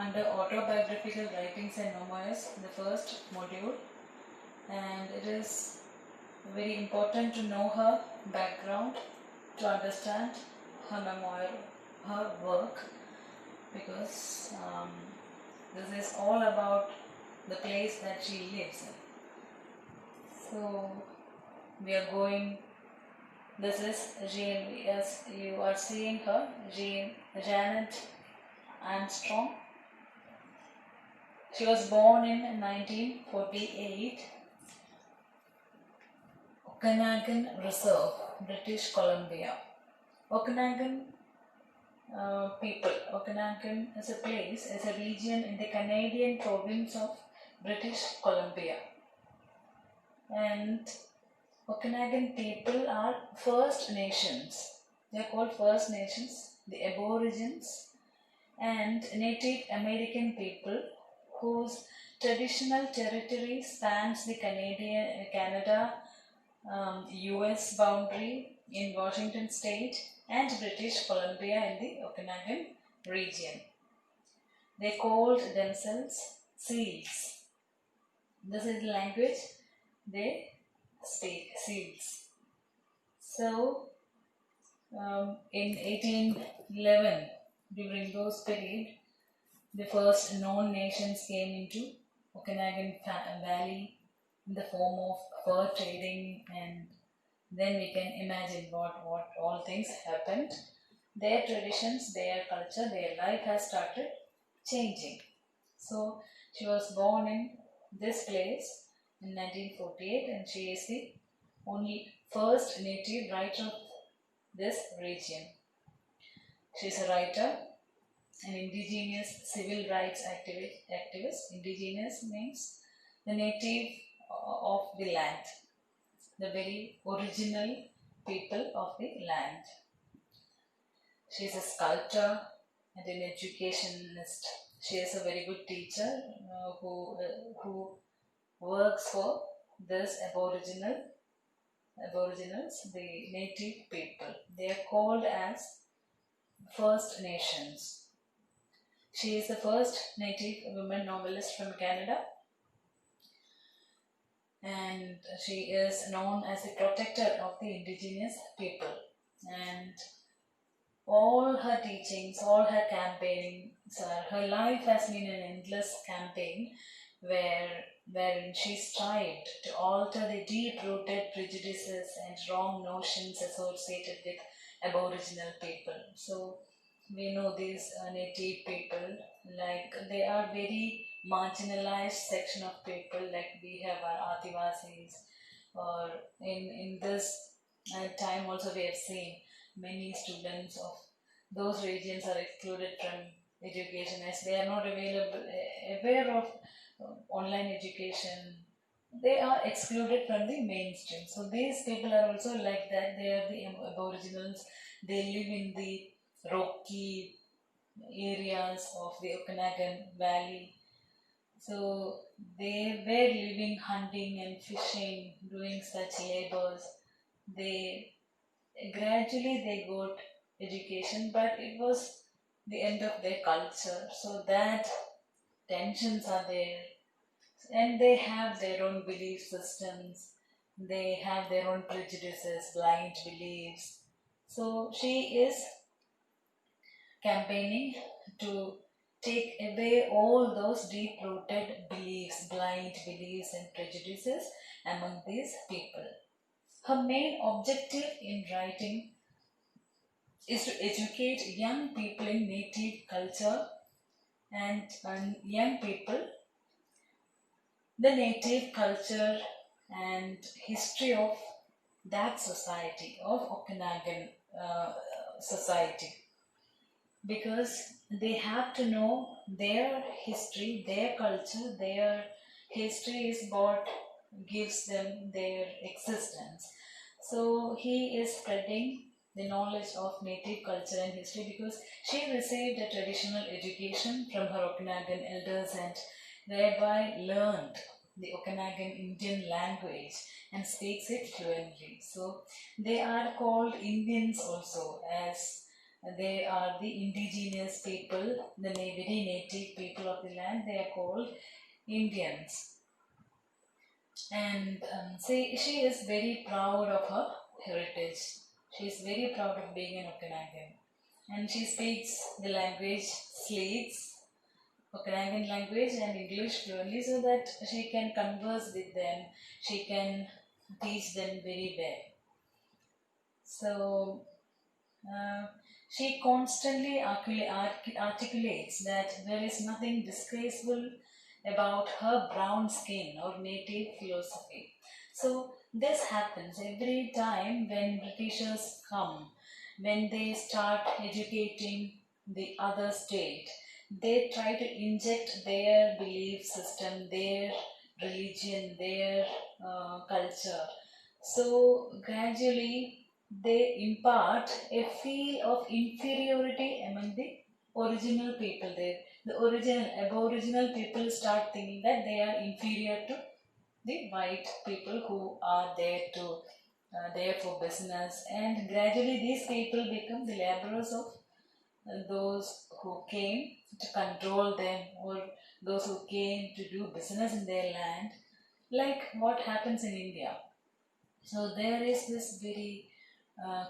under autobiographical writings and memoirs, the first module, and it is very important to know her background to understand her memoir, her work, because this is all about the place that she lives in. So we are going, this is Jean, as you are seeing her, Jeanette Armstrong. She was born in 1948, Okanagan Reserve, British Columbia. Okanagan people. Okanagan is a place, is a region in the Canadian province of British Columbia. And Okanagan people are First Nations. They are called First Nations, the Aborigines and Native American people whose traditional territory spans the Canada US boundary in Washington state and British Columbia in the Okanagan region. They called themselves Seals. This is the language they speak, Seals. So in 1811, during those period, the first known nations came into Okanagan Valley in the form of fur trading, and then we can imagine what all things happened. Their traditions, their culture, their life has started changing. So she was born in this place in 1948, and she is the only first native writer of this region. She is a writer, an indigenous civil rights activist. Indigenous means the native of the land, the very original people of the land. She is a sculptor and an educationist. She is a very good teacher who works for this Aboriginals, the native people. They are called as First Nations. She is the first native woman novelist from Canada, and she is known as the protector of the indigenous people. And all her teachings, all her campaigns, her life has been an endless campaign wherein she strived to alter the deep-rooted prejudices and wrong notions associated with Aboriginal people. So we know these native people, like they are very marginalized section of people, like we have our Adivasis, or in this time also we have seen many students of those regions are excluded from education as they are not aware of online education. They are excluded from the mainstream. So these people are also like that. They are the Aboriginals. They live in the rocky areas of the Okanagan Valley. So they were living, hunting and fishing, doing such labors. They gradually got education, but it was the end of their culture. So that tensions are there, and they have their own belief systems. They have their own prejudices, blind beliefs. So she is campaigning to take away all those deep-rooted beliefs, blind beliefs and prejudices among these people. Her main objective in writing is to educate young people in native culture and young people the native culture and history of that society, of Okanagan society, because they have to know their history, their culture. Their history is what gives them their existence. So he is spreading the knowledge of native culture and history because she received a traditional education from her Okanagan elders and thereby learned the Okanagan Indian language and speaks it fluently. So they are called Indians also, as They are the indigenous people, the very native people of the land. They are called Indians. And she is very proud of her heritage. She is very proud of being an Okanagan. And she speaks the language Slates, Okanagan language and English fluently, so that she can converse with them. She can teach them very well. So she constantly articulates that there is nothing disgraceful about her brown skin or native philosophy. So this happens every time when Britishers come, when they start educating the other state. They try to inject their belief system, their religion, their culture. So gradually they impart a feel of inferiority among the original people there. The original aboriginal people start thinking that they are inferior to the white people who are there for business, and gradually these people become the laborers of those who came to control them, or those who came to do business in their land, like what happens in India. So there is this very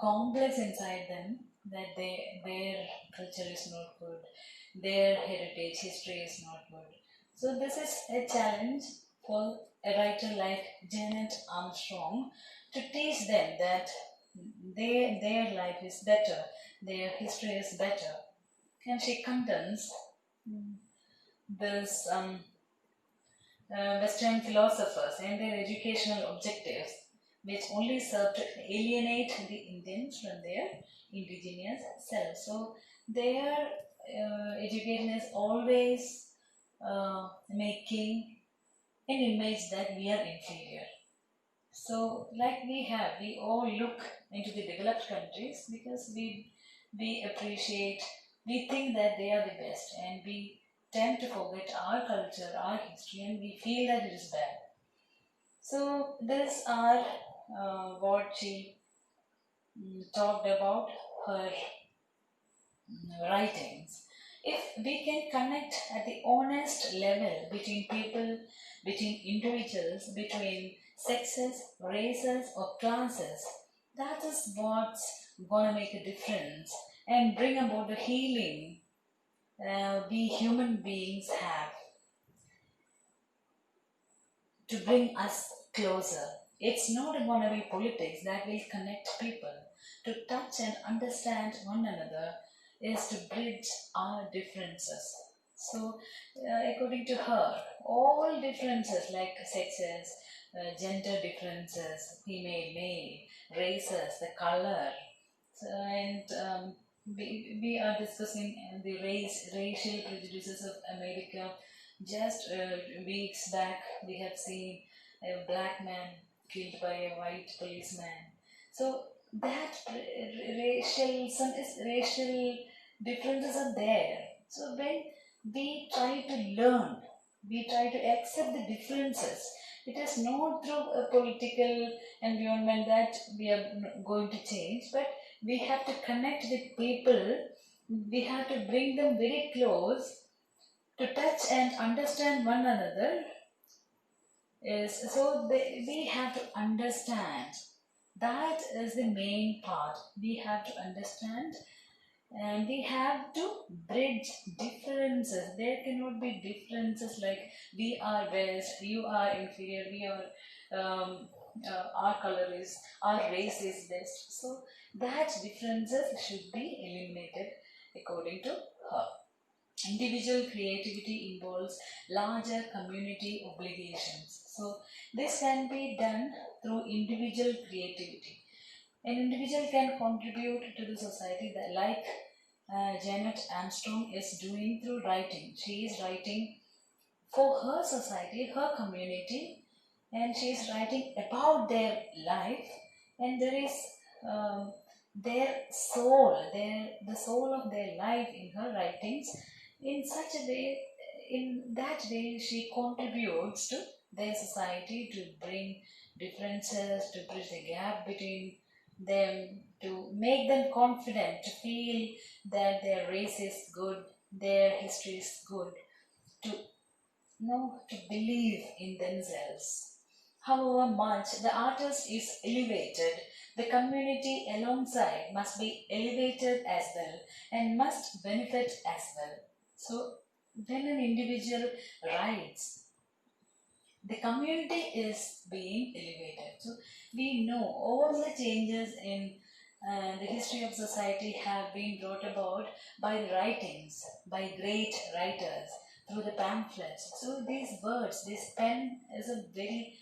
complex inside them that their culture is not good, their heritage, history is not good. So this is a challenge for a writer like Jeanette Armstrong to teach them that their life is better, their history is better. And she condemns this Western philosophers and their educational objectives, which only serve to alienate the Indians from their indigenous self. So their education is always making an image that we are inferior. So like we all look into the developed countries because we appreciate, we think that they are the best, and we tend to forget our culture, our history, and we feel that it is bad. So these are what she talked about her writings. If we can connect at the honest level between people, between individuals, between sexes, races, or classes, that is what's gonna make a difference and bring about the healing we human beings have to bring us closer. It's not going to be politics that will connect people. To touch and understand one another is to bridge our differences. So, according to her, all differences like sexes, gender differences, female, male, races, the color, so, and we are discussing the racial prejudices of America. Just weeks back, we have seen a black man killed by a white policeman. So that racial differences are there. So when we try to learn, we try to accept the differences. It is not through a political environment that we are going to change, but we have to connect with people. We have to bring them very close to touch and understand one another. We have to understand. That is the main part. We have to understand, and we have to bridge differences. There cannot be differences like we are best, you are inferior, we are our color is, our race is best. So that differences should be eliminated according to her. Individual creativity involves larger community obligations. So this can be done through individual creativity. An individual can contribute to the society that, like Jeanette Armstrong is doing through writing. She is writing for her society, her community, and she is writing about their life, and there is their soul, the soul of their life in her writings. In such a way, in that way, she contributes to their society to bring differences, to bridge the gap between them, to make them confident, to feel that their race is good, their history is good, to to believe in themselves. However much the artist is elevated, the community alongside must be elevated as well and must benefit as well. So when an individual writes, the community is being elevated. So we know all the changes in the history of society have been brought about by writings, by great writers, through the pamphlets. So these words, this pen is a very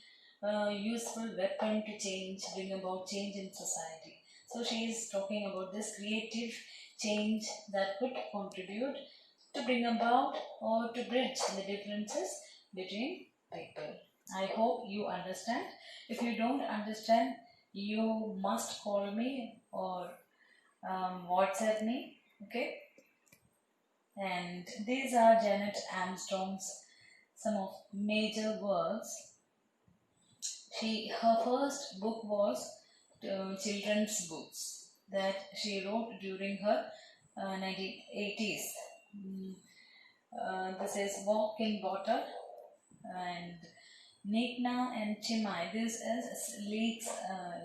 useful weapon to bring about change in society. So she is talking about this creative change that could contribute to bring about or to bridge the differences between people. I hope you understand. If you don't understand, you must call me or WhatsApp me. Okay. And these are Jeanette Armstrong's some of major works. Her first book was children's books that she wrote during her 1980s. This is Walk in Water and Nikna and Chimay. This is Leek's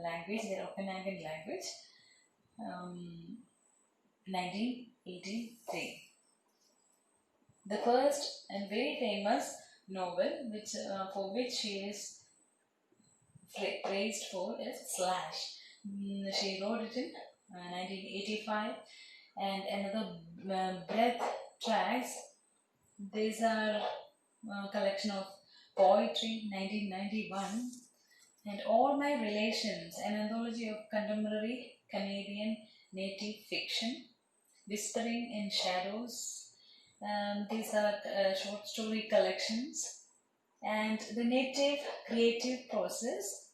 language, their Okanagan language. 1983. The first and very famous novel, for which she is praised for, is Slash. She wrote it in 1985, and another Breath Tracks. These are a collection of poetry, 1991, and All My Relations, an anthology of contemporary Canadian native fiction, Whispering in Shadows. These are short story collections. And the native creative process.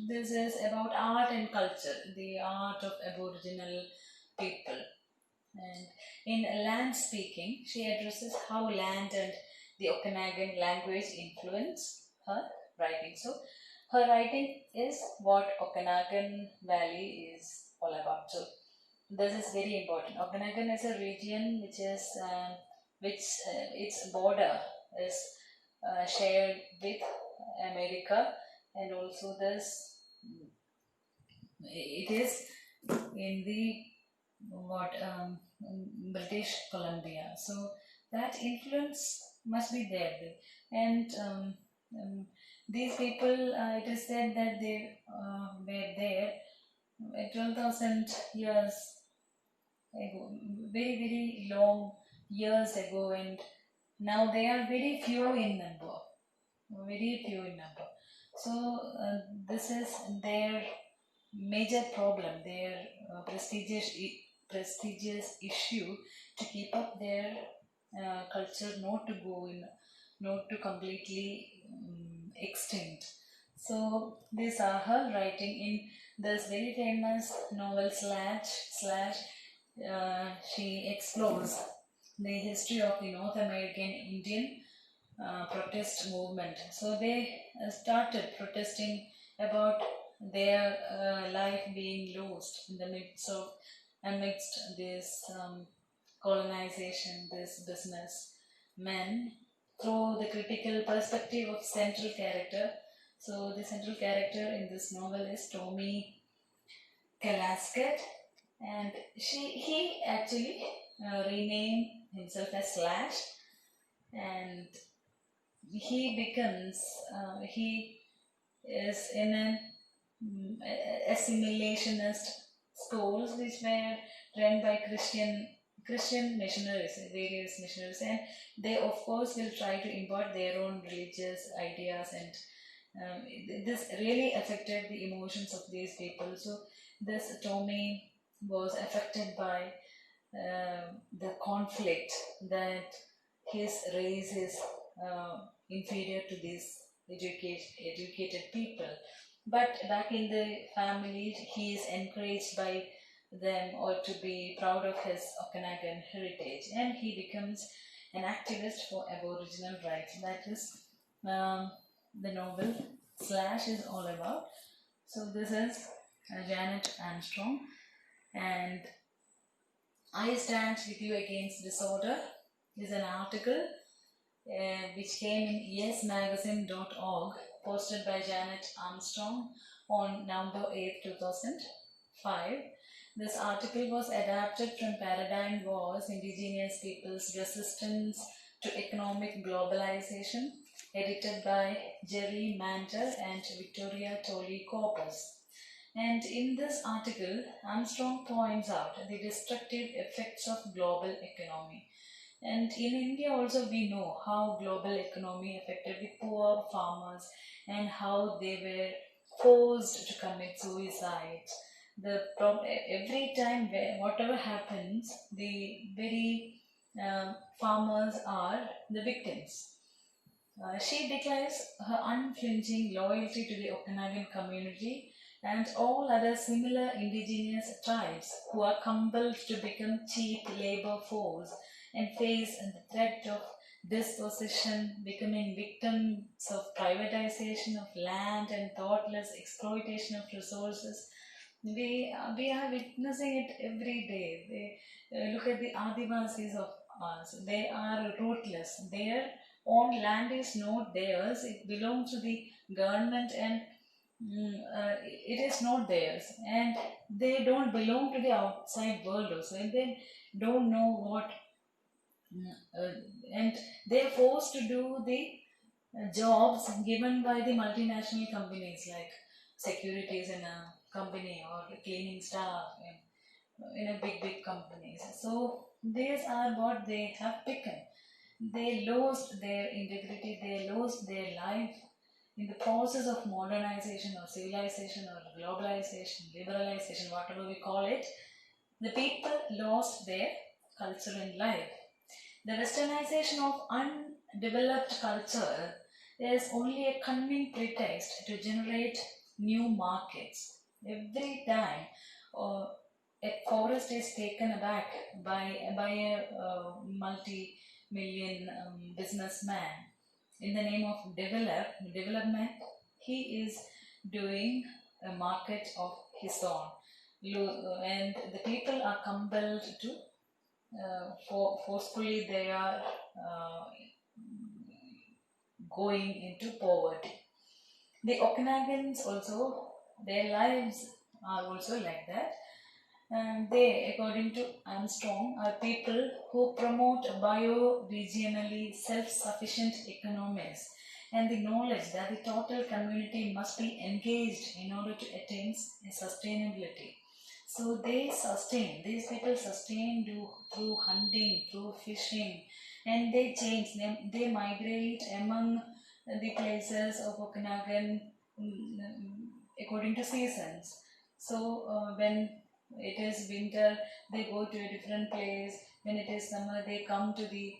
This is about art and culture, the art of Aboriginal people. And in Land Speaking, she addresses how land and the Okanagan language influence her writing. So her writing is what Okanagan Valley is all about. So this is very important. Okanagan is a region which its border is shared with America, and also it is in the British Columbia. So that influence must be there, and these people, it is said that they were there 12,000 years ago, very very long years ago, and now they are very few in number, very few in number. So this is their major problem, their prestigious issue, to keep up their culture, not to completely extinct. So these are her writing in this very famous novel Slash. She explores the history of the North American Indian protest movement. So they started protesting about their life being lost in the amidst this colonization, this business men, through the critical perspective of central character. So the central character in this novel is Tommy Kalasket, and he actually renamed himself as Slash, and he is in an assimilationist schools which were run by Christian missionaries, various missionaries, and they of course will try to impart their own religious ideas, and this really affected the emotions of these people. So this Tommy was affected by the conflict that his race is inferior to these educated people. But back in the family, he is encouraged by them or to be proud of his Okanagan heritage, and he becomes an activist for Aboriginal rights. That is the novel Slash is all about. So this is Janet Armstrong, and I Stand With You Against Disorder is an article which came in yesmagazine.org, posted by Jeanette Armstrong on November 8, 2005. This article was adapted from Paradigm Wars, Indigenous Peoples' Resistance to Economic Globalization, edited by Jerry Manter and Victoria Tolley Corpus. And in this article, Armstrong points out the destructive effects of global economy. And in India also we know how global economy affected the poor farmers and how they were forced to commit suicide. Every time whatever happens, the very farmers are the victims. She declares her unflinching loyalty to the Okanagan community and all other similar indigenous tribes who are compelled to become cheap labor force and face the threat of dispossession, becoming victims of privatization of land and thoughtless exploitation of resources. We are witnessing it every day. Look at the Adivasis of us. They are ruthless. Their own land is not theirs. It belongs to the government, and it is not theirs, and they don't belong to the outside world also, and they don't know what and they're forced to do the jobs given by the multinational companies, like securities in a company or cleaning staff in a big companies. So these are what they have taken. They lost their integrity, they lost their life in the process of modernization or civilization or globalization, liberalization, whatever we call it. The people lost their culture and life. The westernization of undeveloped culture is only a cunning pretext to generate new markets. Every time a forest is taken aback by a multi-million businessman in the name of development, he is doing a market of his own, and the people are compelled to forcefully they are going into poverty. The Okanagans also, their lives are also like that. And they, according to Armstrong, are people who promote bio-regionally self-sufficient economies and the knowledge that the total community must be engaged in order to attain sustainability. So these people sustain through hunting, through fishing, and they change, they migrate among the places of Okanagan according to seasons. So when it is winter, they go to a different place. When it is summer, they come to the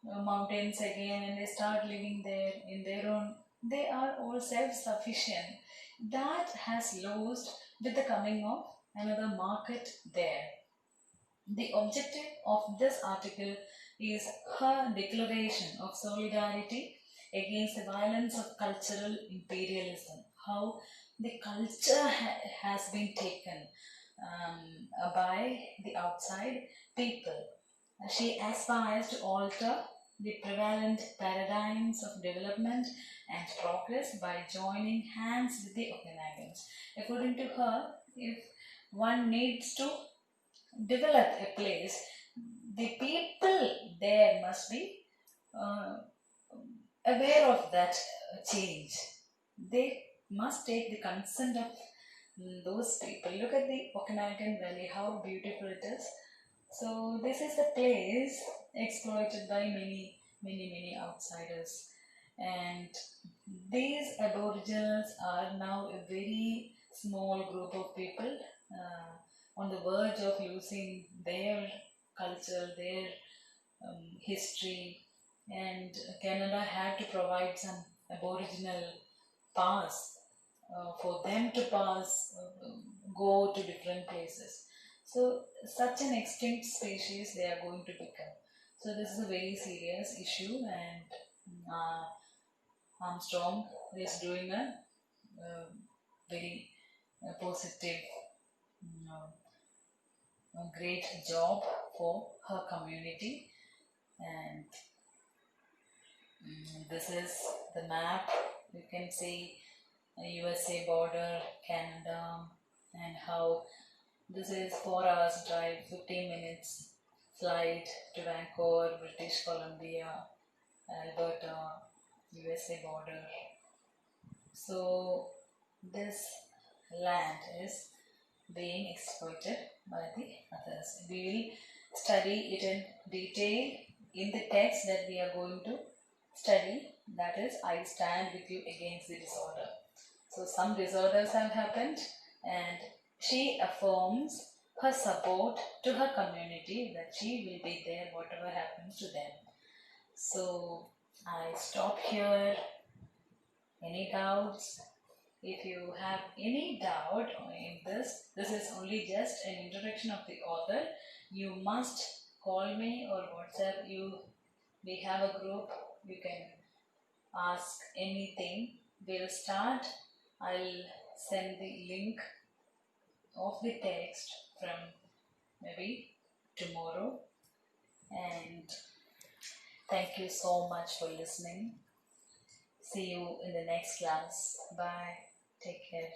mountains again and they start living there in their own. They are all self-sufficient. That has lost with the coming of another market there. The objective of this article is her declaration of solidarity against the violence of cultural imperialism. How the culture has been taken by the outside people. She aspires to alter the prevalent paradigms of development and progress by joining hands with the Okanagans. According to her, if one needs to develop a place, the people there must be aware of that change. They must take the consent of those people. Look at the Okanagan Valley, how beautiful it is. So this is a place exploited by many outsiders, and these aboriginals are now a very small group of people on the verge of losing their culture, their history, and Canada had to provide some aboriginal pass for them to go to different places. So such an extinct species they are going to become. So this is a very serious issue, and Armstrong is doing a very a positive, you know, a great job for her community. And this is the map. You can see USA border, Canada, and how this is 4 hours drive, 15 minutes flight to Vancouver, British Columbia, Alberta, USA border. So this land is being exploited by the others. We will study it in detail in the text that we are going to study, that is, I stand with you against the disorder. So some disorders have happened and she affirms her support to her community, that she will be there whatever happens to them. So I stop here. Any doubts? If you have any doubt in this is only just an introduction of the author. You must call me or WhatsApp you. We have a group. You can ask anything. We'll start. I'll send the link of the text from maybe tomorrow. And thank you so much for listening. See you in the next class. Bye. Take care.